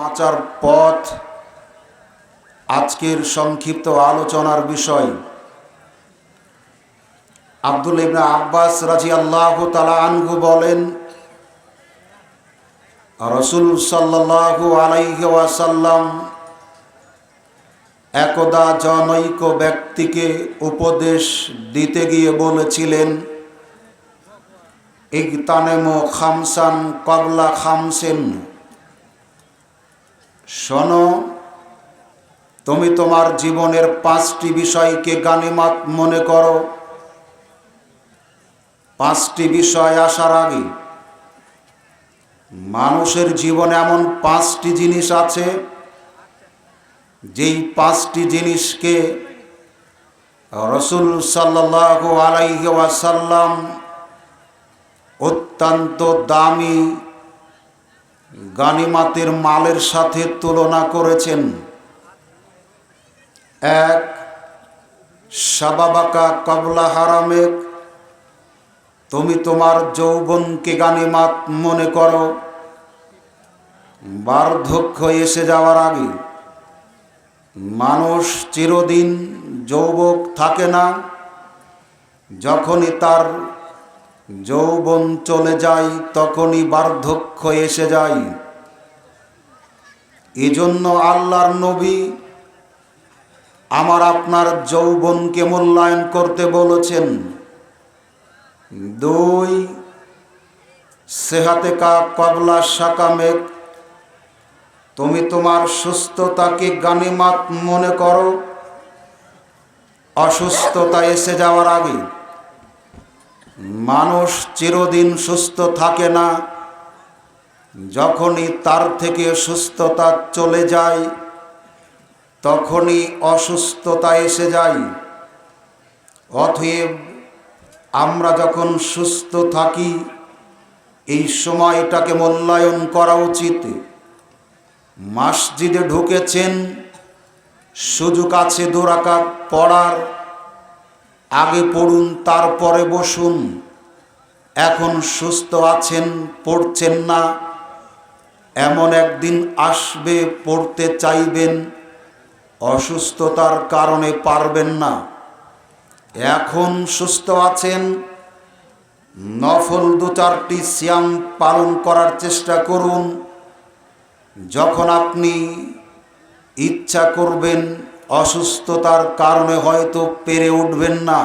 বাঁচার পথ আজকের সংক্ষিপ্ত আলোচনার বিষয়। আব্দুল্লাহ ইবনে আব্বাস রাদিয়াল্লাহু তাআলা আনহু বলেন, রাসূল সাল্লাল্লাহু আলাইহি ওয়াসাল্লাম একদা জনৈক ব্যক্তিকে উপদেশ দিতে গিয়ে বলেছিলেন, ইগতানিমু খামসান ক্বাবলা খামসিন। শোনো, তুমি তোমার জীবনের 5টি বিষয়কে গানিমাত মনে করো। 5টি বিষয় আসার আগে মানুষের জীবনে এমন 5টি জিনিস আছে, যেই 5টি জিনিসকে রাসূল সাল্লাল্লাহু আলাইহি ওয়াসাল্লাম অত্যন্ত দামি গানিমাতের মালের সাথে তুলনা করেছেন। 1, শাবাবাকা ক্বাবলা হারামেক। তুমি তোমার যৌবনকে গানিমাত মনে করো। বার্ধক্য এসে যাওয়ার আগে মানুষ চিরদিন যৌবক থাকে না। যখনই তার যৌবন চলে যায় তখনই বার্ধক্য এসে যায়। এজন্য আল্লাহর নবী আমার আপনার যৌবনকে মূল্যায়ন করতে বলেছেন। 2, সেহাতেকা ক্বাবলা সাকামেক। তুমি তোমার সুস্থতাকে গানিমাত মনে করো। অসুস্থতা এসে যাওয়ার আগে মানুষ চিরদিন সুস্থ থাকে না। যখনই তার থেকে সুস্থতা চলে যায় তখনই অসুস্থতা এসে যায়। অতএব আমরা যখন সুস্থ থাকি এই সময়টাকে মূল্যায়ন করা উচিত। মসজিদে ঢুকেছেন, সুযোগ আছে 2 রাকাত পড়ার, আগে পড়ুন, তারপরে বসুন। এখন সুস্থ আছেন, পড়ছেন না, এমন একদিন আসবে পড়তে চাইবেন, অসুস্থতার কারণে পারবেন না। এখন সুস্থ আছেন, নফল 2-4টি সিয়াম পালন করার চেষ্টা করুন। যখন আপনি ইচ্ছা করবেন, অসুস্থতার কারণে হয়তো পেরে উঠবেন না।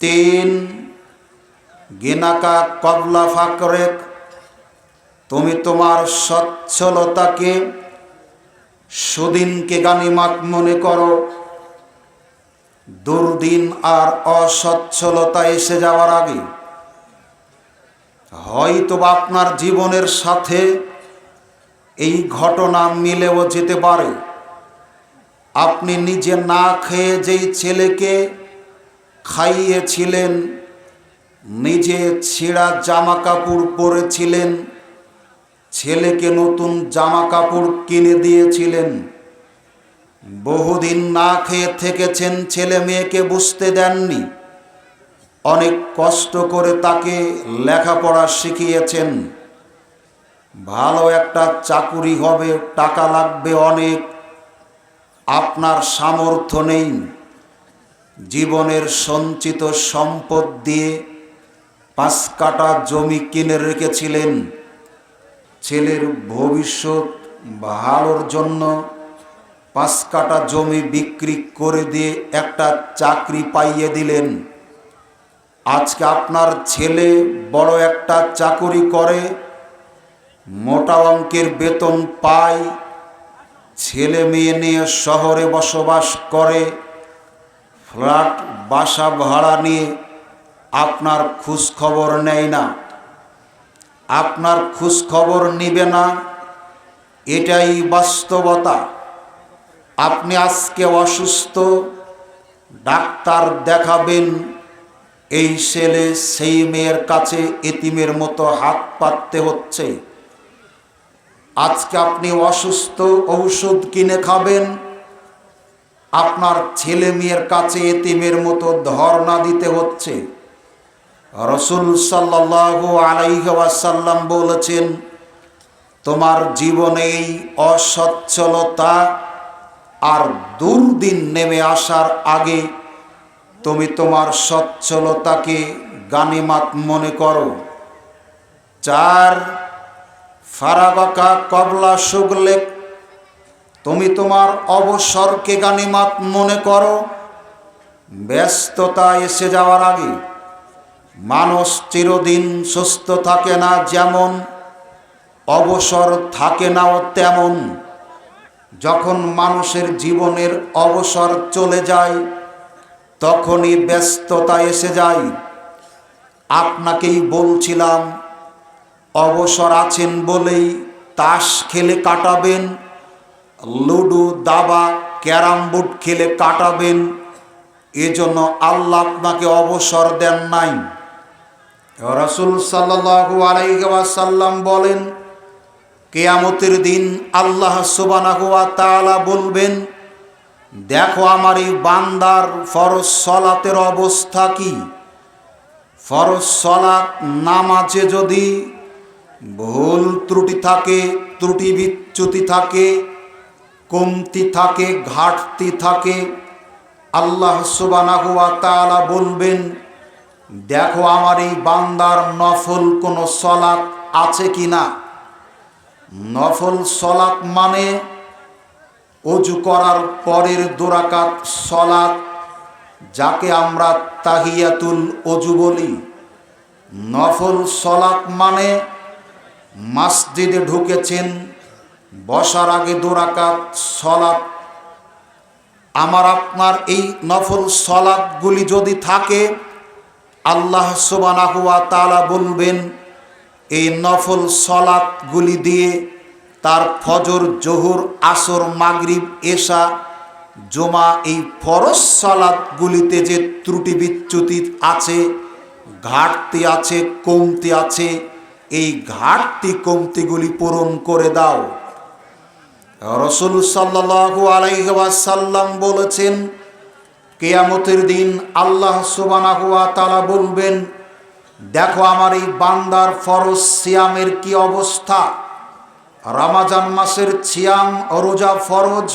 3, গিনাকা ক্বাবলা ফাকরেক। তুমি তোমার সচ্ছলতাকে, সুদিনকে গানিমাত মনে করো। দুর্দিন আর অসচ্ছলতা এসে যাওয়ার আগে হয়তোবা আপনার জীবনের সাথে এই ঘটনা মিলেও যেতে পারে। আপনি নিজে না খেয়ে যেই ছেলেকে খাইয়েছিলেন, নিজে ছেঁড়া জামা কাপড় পরেছিলেন, ছেলেকে নতুন জামা কাপড় কিনে দিয়েছিলেন, বহুদিন না খেয়ে থেকেছেন, ছেলে মেয়েকে বুঝতে দেননি, অনেক কষ্ট করে তাকে লেখাপড়া শিখিয়েছেন। ভালো একটা চাকুরি হবে, টাকা লাগবে অনেক, আপনার সামর্থ্য নেই। জীবনের সঞ্চিত সম্পদ দিয়ে 5 কাঠা জমি কিনে রেখেছিলেন। ছেলের ভবিষ্যৎ ভালোর জন্য 5 কাঠা জমি বিক্রি করে দিয়ে একটা চাকরি পাইয়ে দিলেন। আজকে আপনার ছেলে বড় একটা চাকরি করে, মোটা অঙ্কের বেতন পায়, ছেলে মেয়ে নিয়ে শহরে বসবাস করে, ফ্ল্যাট বাসা ভাড়া নিয়ে আপনার খোঁজ খবর নেয় না, আপনার খোঁজ খবর নিবে না। এটাই বাস্তবতা। আপনি আজকে অসুস্থ, ডাক্তার দেখাবেন, এই ছেলে সেই মেয়ের কাছে এতিমের মতো হাত পাততে হচ্ছে। আজকে আপনি অসুস্থ, ঔষধ কিনে খাবেন, আপনার ছেলে মেয়ের কাছে এতিমের মতো ধর্ণা দিতে হচ্ছে। রাসূল সাল্লাল্লাহু আলাইহি ওয়াসাল্লাম বলেছেন, তোমার জীবনে এই অসচ্ছলতা আর দুর্দিন নেমে আসার আগে তুমি তোমার সচ্ছলতাকে গানিমাত মনে করো। 4 ফারাগাকা কবলা শুগলেক, তুমি তোমার অবসরকে গানিমাত মনে করো। ব্যস্ততা এসে যাওয়ার আগে মানুষ চিরদিন সুস্থ থাকে না, যেমন অবসর থাকে নাও তেমন। যখন মানুষের জীবনের অবসর চলে যায় তখনই ব্যস্ততা এসে যায়। আপনাকেই বলছিলাম, অবসর আছেন বলেই তাস খেলে কাটাবেন, লুডো দাবা ক্যারাম বোর্ড খেলে কাটাবেন, এজন্য আল্লাহ আপনাকে অবসর দেন নাই। রাসূল সাল্লাল্লাহু আলাইহি ওয়াসাল্লাম বলেন, কিয়ামতের দিন আল্লাহ সুবহানাহু ওয়া তাআলা বলবেন, দেখো আমার এই বান্দার ফরজ সালাতের অবস্থা কি। ফরজ সালাত নামাজে যদি ভুল ত্রুটি থাকে, ত্রুটি বিচ্যুতি থাকে, কমতি থাকে, ঘাটতি থাকে, আল্লাহ সুবহানাহু ওয়া তাআলা বলবেন, দেখো আমার এই বান্দার নফল কোনো সালাত আছে কিনা। নফল সালাত মানে ওযু করার পরের 2 রাকাত সালাত, যাকে আমরা তাহিয়াতুল ওযু বলি। নফল সালাত মানে মসজিদে ঢুকেছেন, বসার আগে 2 রাকাত সালাত। আমার আপনার এই নফল সালাতগুলি যদি থাকে, আল্লাহ সুবহানাহু ওয়া তাআলা বলবেন, এই নফল সালাতগুলি দিয়ে তার ফজর, জোহর, আসর, মাগরিব, এশা, জুমা, এই ফরজ সালাতগুলিতে যে ত্রুটি বিচ্যুতি আছে, ঘাটতি আছে, কমতি আছে, এই ঘাটতি কমতিগুলি পূরণ করে দাও। রাসূল সাল্লাল্লাহু আলাইহি ওয়াসাল্লাম বলেছেন, কিয়ামতের দিন আল্লাহ সুবহানাহু ওয়া তাআলা বলবেন, দেখো আমার এই বান্দার ফরজ সিয়ামের কি অবস্থা। রমজান মাসের সিয়াম ও রোজা ফরজ,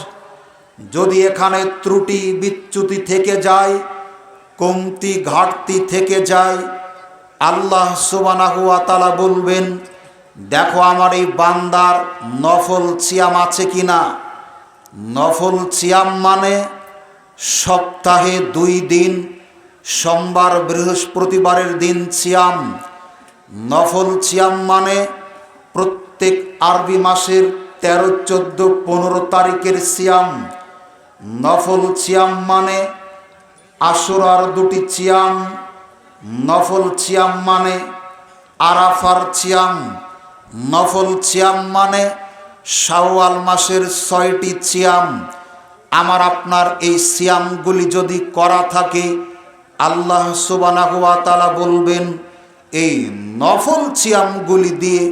যদি এখানে ত্রুটি বিচ্যুতি থেকে যায়, কমতি ঘাটতি থেকে যায়, আল্লাহ সুবহানাহু ওয়া তাআলা বলবেন, দেখো আমার এই বান্দার নফল সিয়াম আছে কিনা। নফল সিয়াম মানে সপ্তাহে 2 দিন, সোমবার বৃহস্পতিবারের দিন সিয়াম। নফল সিয়াম মানে প্রত্যেক আরবি মাসের 13, 14, 15 তারিখের সিয়াম। নফল সিয়াম মানে আশুরার 2টি সিয়াম। নফল সিয়াম মানে আরাফার সিয়াম। নফল সিয়াম মানে শাওয়াল মাসের 6টি সিয়াম। আমার আপনার এই সিয়ামগুলি যদি করা থাকে, আল্লাহ সুবহানাহু ওয়া তাআলা বলবেন, এই নফল সিয়ামগুলি দিয়ে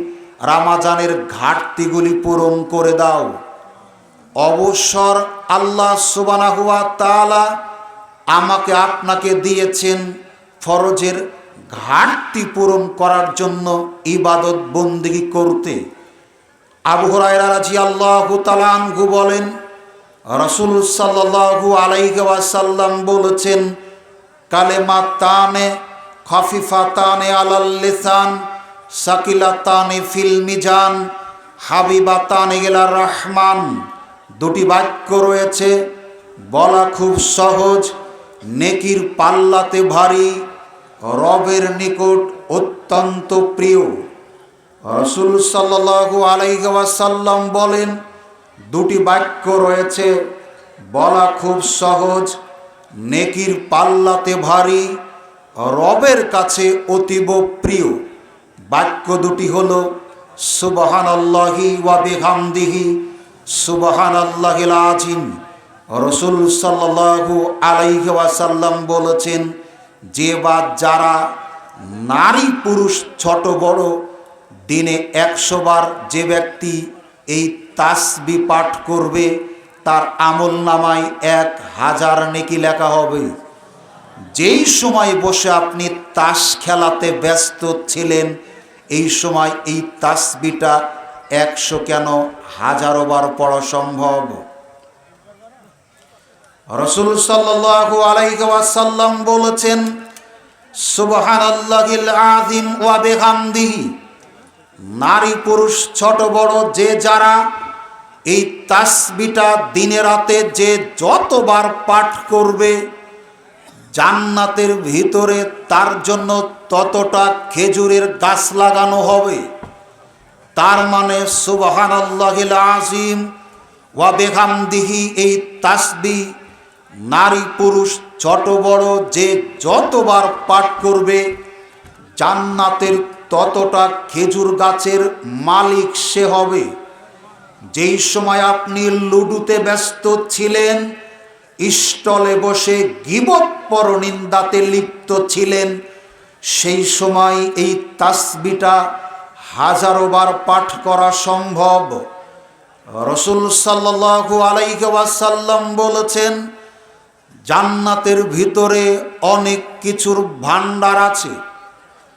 রমজানের ঘাটতিগুলি পূরণ করে দাও। অবসর আল্লাহ সুবহানাহু ওয়া তাআলা আমাকে আপনাকে দিয়েছেন ফরজের ঘাটতি পূরণ করার জন্য, ইবাদত বন্দেগী করতে। আবু হুরায়রা রাদিয়াল্লাহু তাআলা আনহু বলেন, রাসূল সাল্লাল্লাহু আলাইহি ওয়াসাল্লাম বলেছেন, কালেমাতানে খাফিফাতানে আলাল লিসান সাকিলাতানে ফিল মিজান হাবিবাতানে ইলার রহমান। 2টি বাক্য রয়েছে, বলা খুব সহজ, নেকির পাল্লাতে ভারী, রবের নিকট অত্যন্ত প্রিয়। রাসূল সাল্লাল্লাহু আলাইহি ওয়াসাল্লাম বলেন, 2টি বাক্য রয়েছে, বলা খুব সহজ, নেকির পাল্লাতে ভারী, রবের কাছে অতীব প্রিয়। বাক্য 2টি হলো সুবহানাল্লাহি ওয়া বিহামদিহি সুবহানাল্লাহিল আযীম। রাসূল সাল্লাল্লাহু আলাইহি ওয়াসাল্লাম বলেছেন, যে বা যারা নারী পুরুষ ছোট বড় দিনে 100 বার যে ব্যক্তি এই তাসবিহ পাঠ করবে, তার আমলনামায় 1000 নেকি লেখা হবে। যেই সময় বসে আপনি তাস খেলাতে ব্যস্ত ছিলেন, এই সময় এই তাসবিহটা 100 কেন, হাজারো বার পড়া সম্ভব। রাসূল সাল্লাল্লাহু আলাইহি ওয়াসাল্লাম বলেছেন, সুবহানাল্লাহিল আযীম ওয়া বিহামদিহি, নারী পুরুষ ছোট বড় যে যারা এই তাসবিহটা দিনে রাতে যে যতবার পাঠ করবে, জান্নাতের ভিতরে তার জন্য ততটা খেজুরের গাছ লাগানো হবে। তার মানে সুবহানাল্লাহিল আযীম ওয়া বিহামদিহি, এই তাসবিহ নারী পুরুষ ছোট বড় যে যতবার পাঠ করবে, জান্নাতের ততটা খেজুর গাছের মালিক সে হবে। যেই সময় আপনি লুডুতে ব্যস্ত ছিলেন, স্টলে বসে গীবত পরনিন্দাতে লিপ্ত ছিলেন, সেই সময় এই তাসবিহটা হাজারো বার পাঠ করা সম্ভব। রাসূল সাল্লাল্লাহু আলাইহি ওয়াসাল্লাম বলেছেন, জান্নাতের ভিতরে অনেক কিছুর ভান্ডার আছে।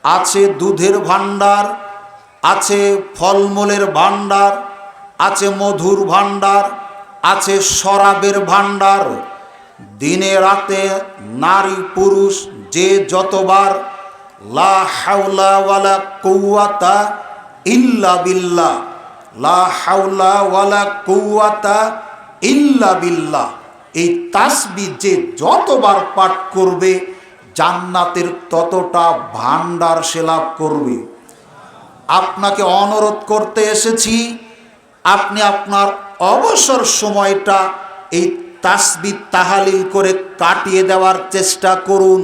আছে দুধের ভান্ডার, আছে ফলমূলের ভান্ডার, আছে মধুর ভান্ডার, আছে শরাবের ভান্ডার। দিনে রাতে নারী পুরুষ যে যতবার লা হাওলা ওয়ালা কুওয়াতা ইল্লা বিল্লাহ, লা হাওলা ওয়ালা কুওয়াতা ইল্লা বিল্লাহ, এই তাসবিহ যে যতবার পাঠ করবে, জান্নাতের ততটা ভান্ডার সে লাভ করবে। আপনাকে অনুরোধ করতে এসেছি, আপনি আপনার অবসর সময়টা এই তাসবিহ তাহালিল করে কাটিয়ে দেওয়ার চেষ্টা করুন।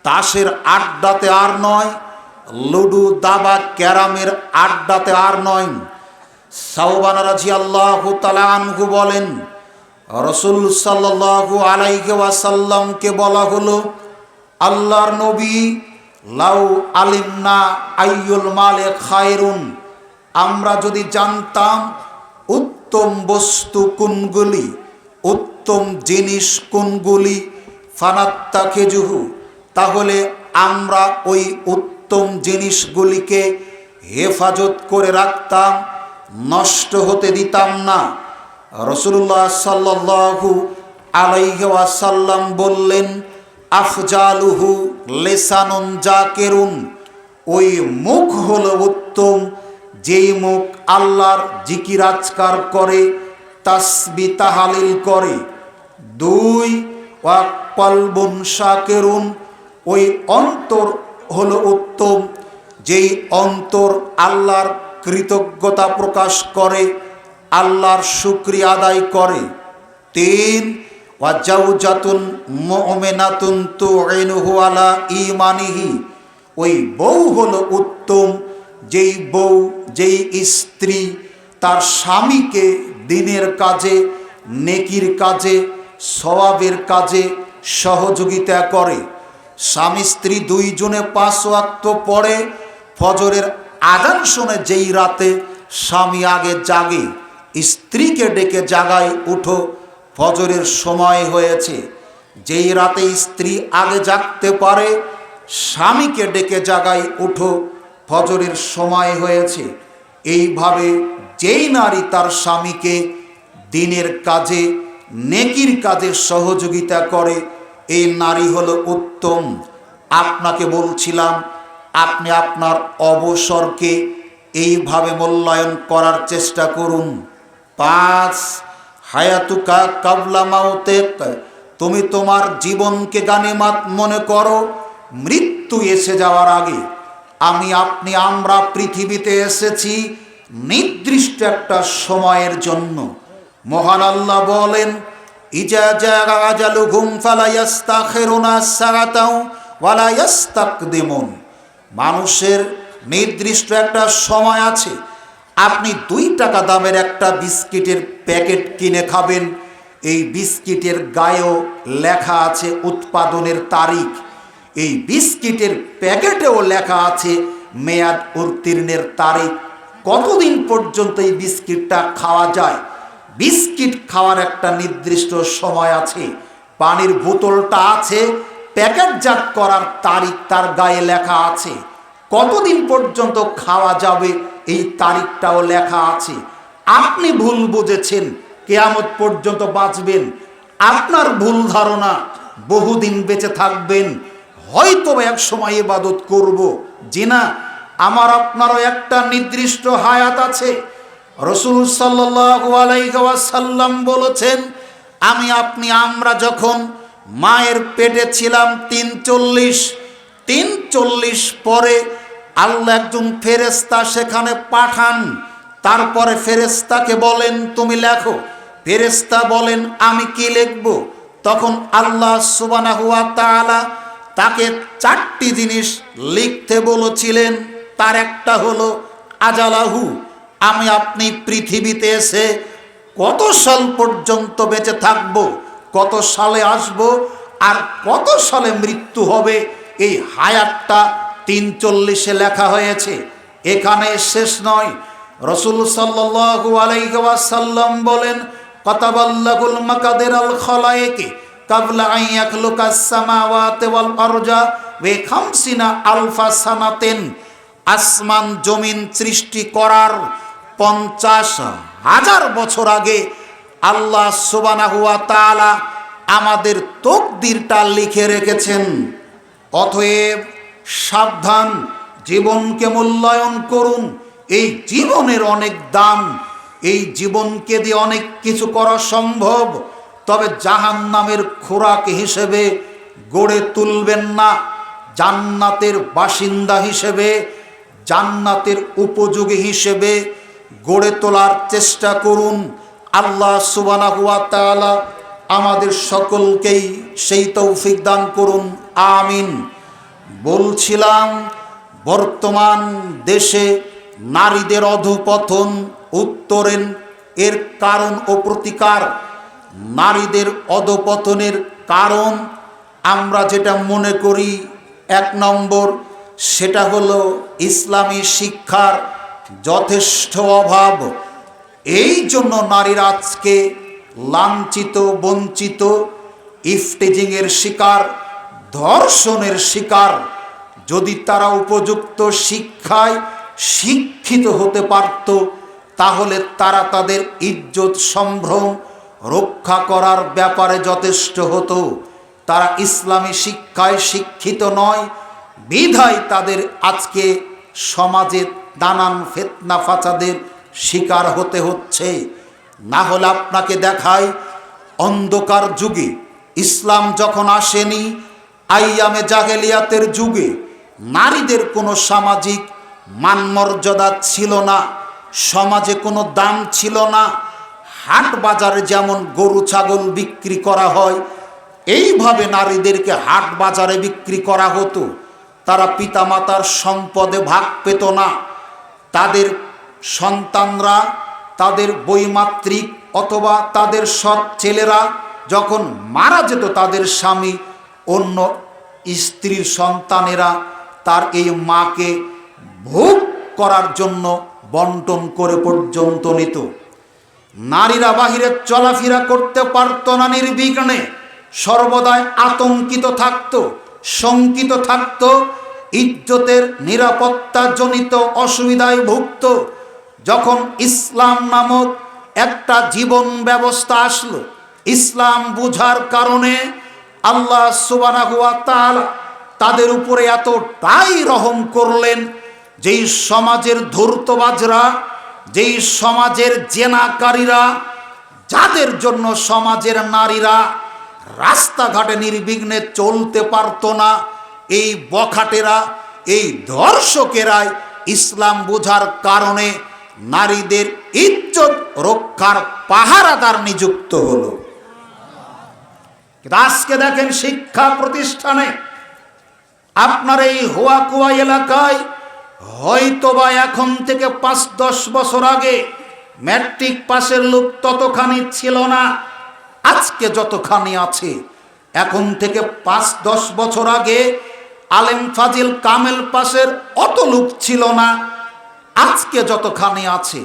তাসের আড্ডাতে আর নয়, লুডু দাবা ক্যারামের আড্ডাতে আর নয়। সাওবান রাদিয়াল্লাহু তাআলা আনহু বলেন, রাসূল সাল্লাল্লাহু আলাইহি ওয়াসাল্লামকে বলা হলো, আল্লাহর নবী, লাউ আলিমনা আইয়ুল মালে খায়রুন, আমরা যদি জানতাম উত্তম বস্তু কোনগুলি, উত্তম জিনিস কোনগুলি, ফানাত্তাখিজুহু, তাহলে আমরা ওই উত্তম জিনিসগুলিকে হেফাজত করে রাখতাম, নষ্ট হতে দিতাম না। রাসূলুল্লাহ সাল্লাল্লাহু আলাইহি ওয়াসাল্লাম বললেন, আফজালুহু লিসানুন জাকিরুন, ওই মুখ হলো উত্তম যেই মুখ আল্লাহর জিকির আজকার করে, তাসবিহ তাহালিল করে। 2 ওয়া কলবুন শাকিরুন, ওই অন্তর হলো উত্তম যেই অন্তর আল্লাহর কৃতজ্ঞতা প্রকাশ করে, আল্লাহর শুকরিয়া আদায় করে। 3 ওয়া জাওজাতুন মুমিনাতুন তুইনুহু আলা ঈমানিহি, ওই বউ হলো উত্তম যেই বউ, যেই স্ত্রী তার স্বামীকে দিনের কাজে, নেকির কাজে, সওয়াবের কাজে সহযোগিতা করে। স্বামী স্ত্রী দুইজনে 5 ওয়াক্ত পড়ে, ফজরের আযান শুনে যেই রাতে স্বামী আগে জাগে, স্ত্রীকে ডেকে জাগায়, উঠো ফজরের সময় হয়েছে। যেই রাতে স্ত্রী আগে জাগতে পারে, স্বামীকে ডেকে জাগায়, উঠো ফজরের সময় হয়েছে। এইভাবে যেই নারী তার স্বামীকে দিনের কাজে, নেকির কাজে সহযোগিতা করে, এই নারী হলো উত্তম। আপনাকে বলছিলাম, আপনি আপনার অবসরকে এইভাবে মূল্যায়ন করার চেষ্টা করুন। 5 হায়াতুকা কাবলা মাউতেক, তুমি তোমার জীবনকে গানিমাত মনে করো মৃত্যু এসে যাওয়ার আগে। আমি আপনি আমরা পৃথিবীতে এসেছি নির্দিষ্ট একটা সময়ের জন্য। মহান আল্লাহ বলেন, ইজা জাআ আজালুহুম ফালা ইস্তাখিরুনা সাআতাও ওয়ালা ইস্তাকদিমুন, মানুষের নির্দিষ্ট একটা সময় আছে। আপনি 2 টাকা দামের একটা বিস্কিটের প্যাকেট কিনে খাবেন, এই বিস্কিটের গায়েও লেখা আছে উৎপাদনের তারিখ, এই বিস্কিটের প্যাকেটেও লেখা আছে মেয়াদ উত্তীর্ণের তারিখ, কতদিন পর্যন্ত এই বিস্কিটটা খাওয়া যায়। বিস্কিট খাওয়ার একটা নির্দিষ্ট সময় আছে। পানির বোতলটা আছে, প্যাকেটজাত করার তারিখ তার গায়ে লেখা আছে, কতদিন পর্যন্ত খাওয়া যাবে এই তারিখটাও লেখা আছে। আপনি ভুল বুঝেছেন কিয়ামত পর্যন্ত বাঁচবেন, আপনার ভুল ধারণা বহুদিন বেঁচে থাকবেন, হয়তো এক সময় ইবাদত করব। জি না, আমার আপনারও একটা নির্দিষ্ট হায়াত আছে। রাসূল সাল্লাল্লাহু আলাইহি ওয়াসাল্লাম বলেছেন, আমি আপনি আমরা যখন মায়ের পেটে ছিলাম ৩৪ পরে আল্লাহ একজন ফেরেশতা সেখানে পাঠান। তারপরে ফেরেশতাকে বলেন তুমি লেখো। ফেরেশতা বলেন আমি কি লিখব? তখন আল্লাহ সুবহানাহু ওয়া তাআলা তাকে 4টি জিনিস লিখতে বলেছিলেন। তার একটা হলো আজালাহু, আমি আপনি পৃথিবীতে এসে কত সাল পর্যন্ত বেঁচে থাকব, কত সালে আসব, আর কত সালে মৃত্যু হবে, এই হায়াতটা 43-এ লেখা হয়েছে। এখানে শেষ নয়। রাসূল সাল্লাল্লাহু আলাইহি ওয়াসাল্লাম বলেন, কাতাবাল্লাহুল মাকাদিরাল খালায়েকি কাবলা আন ইয়াখলুকাস সামাওয়াতি ওয়াল আরজা ওয়া খামসিনা আলফা সানাতিন। আসমান জমিন সৃষ্টি করার 50,000 বছর আগে আল্লাহ সুবহানাহু ওয়া তাআলা আমাদের তকদিরটা লিখে রেখেছেন। অতএব সাবধান, জীবনকে মূল্যায়ন করুন। এই জীবনের অনেক দাম, এই জীবনকে দিয়ে অনেক কিছু করা সম্ভব, তবে জাহান্নামের খোরাক হিসেবে গড়ে তুলবেন না। জান্নাতের বাসিন্দা হিসেবে, জান্নাতের উপযোগী হিসেবে গড়ে তোলার চেষ্টা করুন। আল্লাহ সুবহানাহু ওয়া তাআলা আমাদের সকলকেই সেই তৌফিক দান করুন, আমিন। বলছিলাম, বর্তমান দেশে নারীদের অধঃপতন উত্তরেন এর কারণ ও প্রতিকার। নারীদের অধঃপতনের কারণ আমরা যেটা মনে করি, 1 নম্বর, সেটা হলো ইসলামী শিক্ষার যথেষ্ট অভাব। এই জন্য নারীরা আজকে লাঞ্ছিত, বঞ্চিত, ইফটিজিংয়ের শিকার, ধর্ষণের শিকার। যদি তারা উপযুক্ত শিক্ষায় শিক্ষিত হতে পারত, তাহলে তারা তাদের ইজ্জত সম্ভ্রম রক্ষা করার ব্যাপারে যথেষ্ট হতো। তারা ইসলামী শিক্ষায় শিক্ষিত নয়, বিধায় তাদের আজকে সমাজে নানান ফিতনা ফাসাদের শিকার হতে হচ্ছে। না হলে আপনাকে দেখায়, অন্ধকার যুগে ইসলাম যখন আসেনি, আইয়ামে জাহেলিয়াতের যুগে নারীদের কোনো সামাজিক মানমর্যাদা ছিল না, সমাজে কোনো দাম ছিল না। হাট বাজারে যেমন গরু ছাগল বিক্রি করা হয়, এইভাবে নারীদেরকে হাট বাজারে বিক্রি করা হতো। তারা পিতামাতার সম্পদে ভাগ পেত না। তাদের সন্তানরা, তাদের বৈমাত্রিক অথবা তাদের সৎ ছেলেরা যখন মারা যেত, তাদের স্বামী অন্য স্ত্রীর সন্তানেরা তার এই মাকে ভোগ করার জন্য বন্টন করে পর্যন্ত নিত। নারীরা বাহিরে চলাফেরা করতে পারত না নির্বিঘ্নে, সর্বদাই আতঙ্কিত থাকত, শঙ্কিত থাকত, ইজ্জতের নিরাপত্তাজনিত অসুবিধায় ভুগত। যখন ইসলাম নামক একটা জীবন ব্যবস্থা আসলো, ইসলাম বুঝার কারণে আল্লাহ সুবহানাহু ওয়া তাআলা তাদের উপরে এতটাই রহম করলেন, যেই সমাজের ধূর্তবাজরা, যেই সমাজের জেনাকারীরা, যাদের জন্য সমাজের নারীরা রাস্তাঘাটে নির্বিঘ্নে চলতে পারত না, এই বখাটেরা, এই ধর্ষকেরাই ইসলাম বোঝার কারণে নারীদের ইজ্জত রক্ষার পাহারাদার নিযুক্ত হলো। আজকে দেখেন শিক্ষা প্রতিষ্ঠানে, আপনার এই হোয়াকুয়া এলাকায় হয়তোবা এখন থেকে 5-10 বছর আগে ম্যাট্রিক পাশের লোক ততখানি ছিল না, আজকে যতখানি আছে। এখন থেকে 5-10 বছর আগে আলেম ফাজিল কামেল পাশের অত লোক ছিল না, আজকে যতখানি আছে।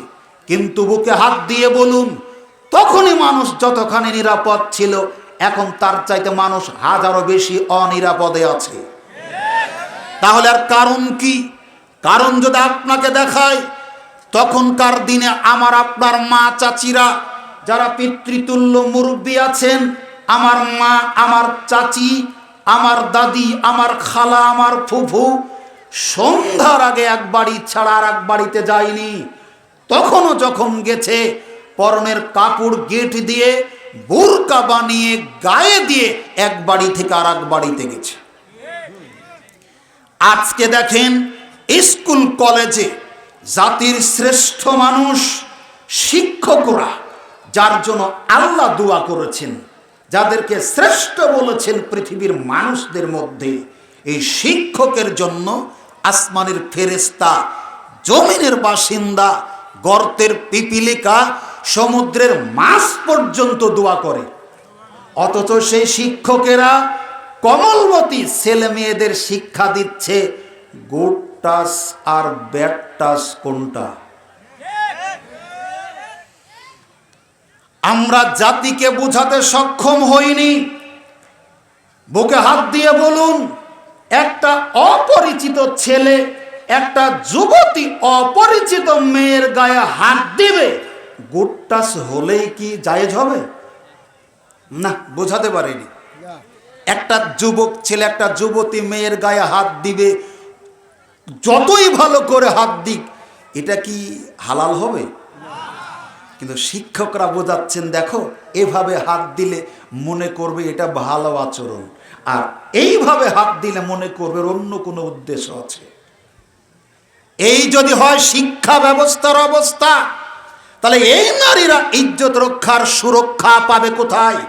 কিন্তু বুকে হাত দিয়ে বলুন, তখনই মানুষ যতখানি নিরাপদ ছিল, এখন তার চাইতে মানুষ হাজারো বেশি অনিরাপদে আছে। তাহলে আর কারণ কি? কারণ যদি আপনাকে দেখায়, তখনকার দিনে আমার আপনার মা চাচিরা যারা পিতৃতুল্য মুরব্বী আছেন, আমার মা, আমার চাচি, আমার দাদি, আমার খালা, আমার ফুফু সন্ধ্যার আগে এক বাড়ি ছাড়া আর এক বাড়িতে যায়নি। তখনও যখন গেছে পরনের কাপড় গেট দিয়ে বোরকা বানিয়ে গায়ে দিয়ে এক বাড়ি থেকে আর এক বাড়িতে গেছে। আজকে দেখেন স্কুল কলেজে জাতির শ্রেষ্ঠ মানুষ শিক্ষকরা, যার জন্য আল্লাহ দোয়া করেছেন, যাদেরকে শ্রেষ্ঠ বলেছেন পৃথিবীর মানুষদের মধ্যে, এই শিক্ষকের জন্য আসমানের ফেরেশতা, জমিনের বাসিন্দা, গর্তের পিপিলিকা, সমুদ্রের মাছ পর্যন্ত দোয়া করে। অথচ সেই শিক্ষকেরা কমলমতি ছেলে মেয়েদের শিক্ষা দিচ্ছে গুড টাচ আর ব্যাড টাচ কোনটা। আমরা জাতিকে বোঝাতে সক্ষম হইনি। বুকে হাত দিয়ে বলুন, একটা অপরিচিত ছেলে একটা যুবতী অপরিচিত মেয়ের গায়ে হাত দিবে, গুড টাচ হলেই কি জায়েজ হবে? না, বোঝাতে পারেনি। একটা যুবক ছেলে একটা যুবতী মেয়ের গায়ে হাত দিবে, যতই ভালো করে হাত দিক, এটা কি হালাল হবে? কিন্তু শিক্ষকরা বোঝাচ্ছেন, দেখো এভাবে হাত দিলে মনে করবে এটা ভালো আচরণ, আর এইভাবে হাত দিলে মনে করবে অন্য কোনো উদ্দেশ্য আছে। এই যদি হয় শিক্ষা ব্যবস্থার অবস্থা, তাহলে এই নারীরা ইজ্জত রক্ষার সুরক্ষা পাবে কোথায়?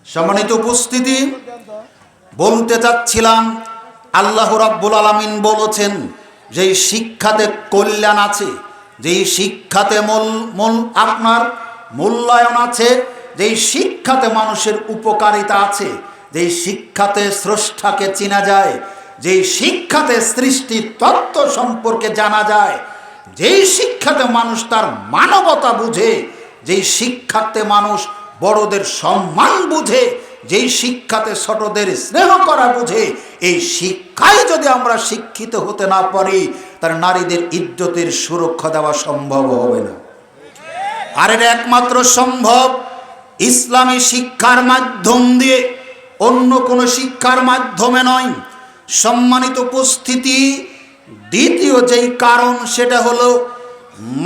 সম্মানিত উপস্থিতি, বলতে চাচ্ছিলাম আল্লাহ রাব্বুল আলামিন বলেছেন যে শিক্ষাতে কল্যাণ আছে, যেই শিক্ষাতে আপনার মূল্যায়ন আছে, যেই শিক্ষাতে মানুষের উপকারিতা আছে, যেই শিক্ষাতে স্রষ্টাকে চেনা যায়, যেই শিক্ষাতে সৃষ্টি তত্ত্ব সম্পর্কে জানা যায়, যেই শিক্ষাতে মানুষ তার মানবতা বুঝে, যেই শিক্ষাতে মানুষ বড়দের সম্মান বুঝে, যেই শিক্ষাতে ছোটদের স্নেহ করা বুঝে, এই শিক্ষায় যদি আমরা শিক্ষিত হতে না পারি, তার নারীদের ইজ্জতের সুরক্ষা দেওয়া সম্ভব হবে না। আর এটা একমাত্র সম্ভব ইসলামী শিক্ষার মাধ্যম দিয়ে, অন্য কোনো শিক্ষার মাধ্যমে নয়। সম্মানিত উপস্থিতি, দ্বিতীয় যেই কারণ সেটা হলো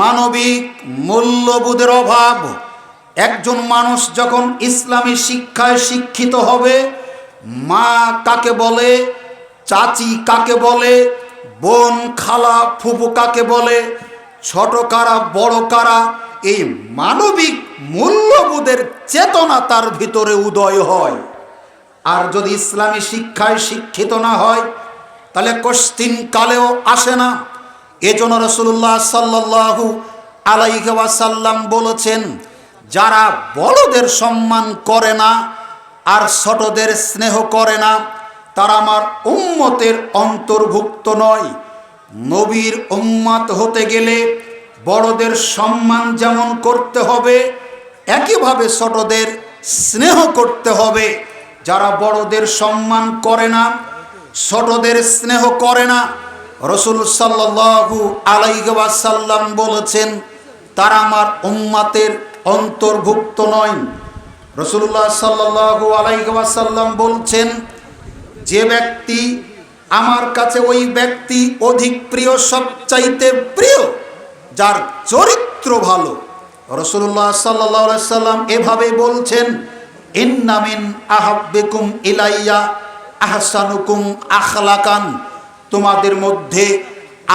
মানবিক মূল্যবোধের অভাব। একজন মানুষ যখন ইসলামী শিক্ষায় শিক্ষিত হবে, মা কাকে বলে, চাচি কাকে বলে, বোন, খালা, ফুফু কাকে বলে, ছোট কারা, বড় কারা, এই মানবিক মূল্যবোধের চেতনা তার ভিতরে উদয় হয়। আর যদি ইসলামী শিক্ষায় শিক্ষিত না হয়, তাহলে কোশ্চিন কালেও আসে না। এজন্য রাসূলুল্লাহ সাল্লাল্লাহু আলাইহি ওয়াসাল্লাম বলেছেন, যারা বড়দের সম্মান করে না আর ছোটদের স্নেহ করে না, তারা আমার উম্মতের অন্তর্ভুক্ত নয়। নবীর উম্মত হতে গেলে বড়দের সম্মান যেমন করতে হবে, একইভাবে ছোটদের স্নেহ করতে হবে। যারা বড়দের সম্মান করে না, ছোটদের স্নেহ করে না, রাসূল সাল্লাল্লাহু আলাইহি ওয়াসাল্লাম বলেছেন, তারা আমার উম্মতের অন্তর্ভুক্ত নয়। রাসূলুল্লাহ সাল্লাল্লাহু আলাইহি ওয়াসাল্লাম বলছেন, যে ব্যক্তি আমার কাছে, ওই ব্যক্তি অধিক প্রিয়, সবচাইতে প্রিয়, যার চরিত্র ভালো। রাসূলুল্লাহ সাল্লাল্লাহু আলাইহি ওয়াসাল্লাম এভাবে বলছেন, ইন্না মিন আহাব্বিকুম ইলাইয়া আহসানুকুম আখলাকান, তোমাদের মধ্যে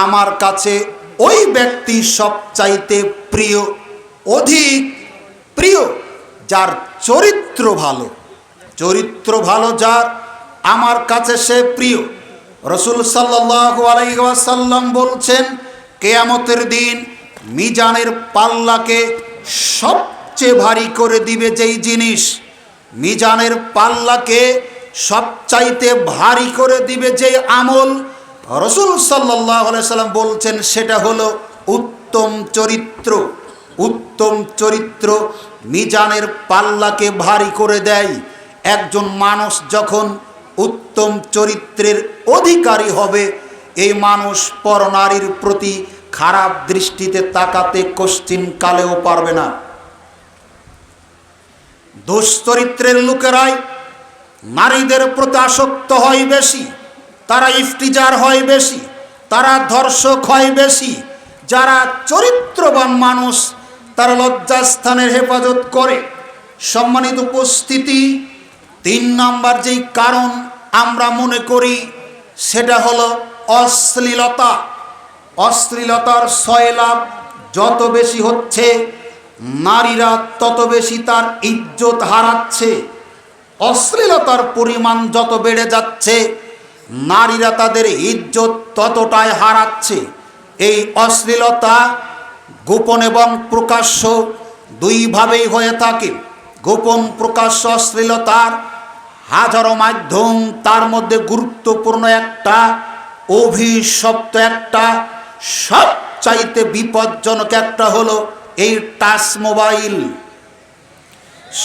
আমার কাছে ওই ব্যক্তি সবচাইতে প্রিয়, অধিক প্রিয়, যার চরিত্র ভালো। চরিত্র ভালো যার, আমার কাছে সে প্রিয়। রাসূল সাল্লাল্লাহু আলাইহি ওয়াসাল্লাম বলছেন, কিয়ামতের দিন মিজানের পাল্লাকে সবচেয়ে সবচেয়ে ভারী করে দিবে যেই জিনিস, মিজানের পাল্লাকে সবচাইতে ভারী করে দিবে যে আমল, রাসূল সাল্লাল্লাহু আলাইহি সাল্লাম বলছেন সেটা হলো উত্তম চরিত্র। উত্তম চরিত্র মিজানের পাল্লাকে ভারী করে দেয়। একজন মানুষ যখন উত্তম চরিত্রের অধিকারী হবে, এই মানুষ পরনারীর প্রতি খারাপ দৃষ্টিতে তাকাতে কোশ্চিন কালেও পারবে না। দুশ্চরিত্রের লোকেরাই নারীদের প্রতি আসক্ত হয় বেশি, তারা ইফতিজার হয় বেশি, তারা ধর্ষক হয় বেশি। যারা চরিত্রবান মানুষ তারা লজ্জাস্থানের হেফাজত করে। সম্মানিত উপস্থিতি, 3 নাম্বার যেই কারণ আমরা মনে করি সেটা হলো অশ্লীলতা। অশ্লীলতার সয়লাভ যত বেশি হচ্ছে, নারীরা তত বেশি তার ইজ্জত হারাচ্ছে। অশ্লীলতার পরিমাণ যত বেড়ে যাচ্ছে, নারীরা তাদের ইজ্জত ততটাই হারাচ্ছে। এই অশ্লীলতা গোপন এবং প্রকাশ্য দুইভাবেই হয়ে থাকে। গোপন প্রকাশ্য অশ্লীলতার হাজারো মাধ্যম, তার মধ্যে গুরুত্বপূর্ণ একটা, অভিশপ্ত একটা, সবচাইতে বিপজ্জনক একটা হলো এই টাচ মোবাইল।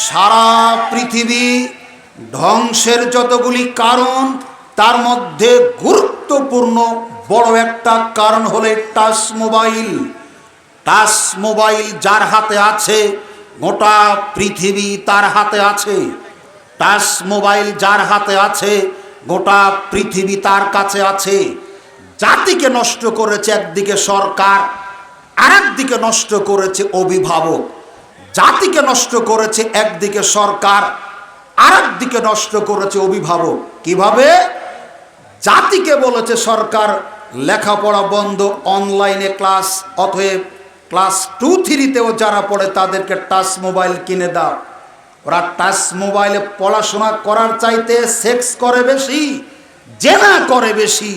সারা পৃথিবী ধ্বংসের যতগুলি কারণ, তার মধ্যে গুরুত্বপূর্ণ বড় একটা কারণ হলো টাচ মোবাইল। টাচ মোবাইল যার হাতে আছে, গোটা পৃথিবী তার হাতে আছে। টাচ মোবাইল যার হাতে আছে, গোটা পৃথিবী তার কাছে আছে। জাতিকে নষ্ট করেছে একদিকে সরকার, আরেকদিকে নষ্ট করেছে অভিভাবক। জাতিকে নষ্ট করেছে একদিকে সরকার, আরেকদিকে নষ্ট করেছে অভিভাবক। কিভাবে? জাতিকে বলেছে সরকার লেখাপড়া বন্ধ, অনলাইনে ক্লাস, অতএব ক্লাস 2-3তেও যারা পড়ে তাদেরকে টাচ মোবাইল কিনে দাও। ওরা টাচ মোবাইলে পড়াশোনা করার চাইতে সেক্স করে বেশি, জেনা করে বেশি,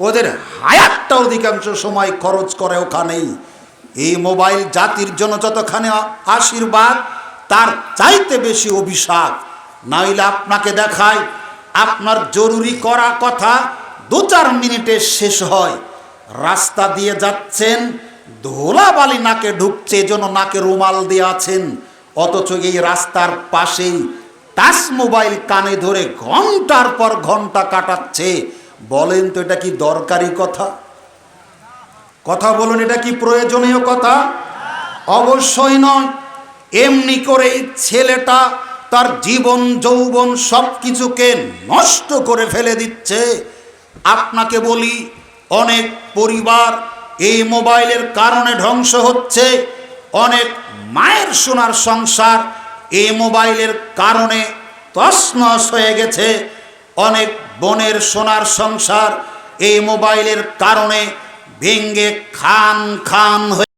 ওদের হায়াতটা অধিকাংশ সময় খরচ করে ওখানেই। এই মোবাইল জাতির জন্য যতখানি আশীর্বাদ, তার চাইতে বেশি অভিশাপ। নাইলে আপনাকে দেখায়, আপনার জরুরি করা কথা 2-4 মিনিটে শেষ হয়। রাস্তা দিয়ে যাচ্ছেন, ধুলাবালি নাকে ঢুকছে, এজন্য নাকে রুমাল দিয়ে আছেন, অথচ এই রাস্তার পাশেই টাচ মোবাইল কানে ধরে ঘন্টার পর ঘন্টা কাটাচ্ছে। বলেন তো এটা কি দরকারি কথা? কথা বলুন, এটা কি প্রয়োজনীয় কথা? অবশ্যই নয়। এমনি করে ছেলেটা তার জীবন যৌবন সব কিছুকে নষ্ট করে ফেলে দিচ্ছে। আপনাকে বলি, অনেক পরিবার এই মোবাইলের কারণে ধ্বংস হচ্ছে। অনেক মায়ের সোনার সংসার এই মোবাইলের কারণে তছনছ হয়ে গেছে। অনেক বোনের সোনার সংসার এই মোবাইলের কারণে ভেঙ্গে খান খান হয়ে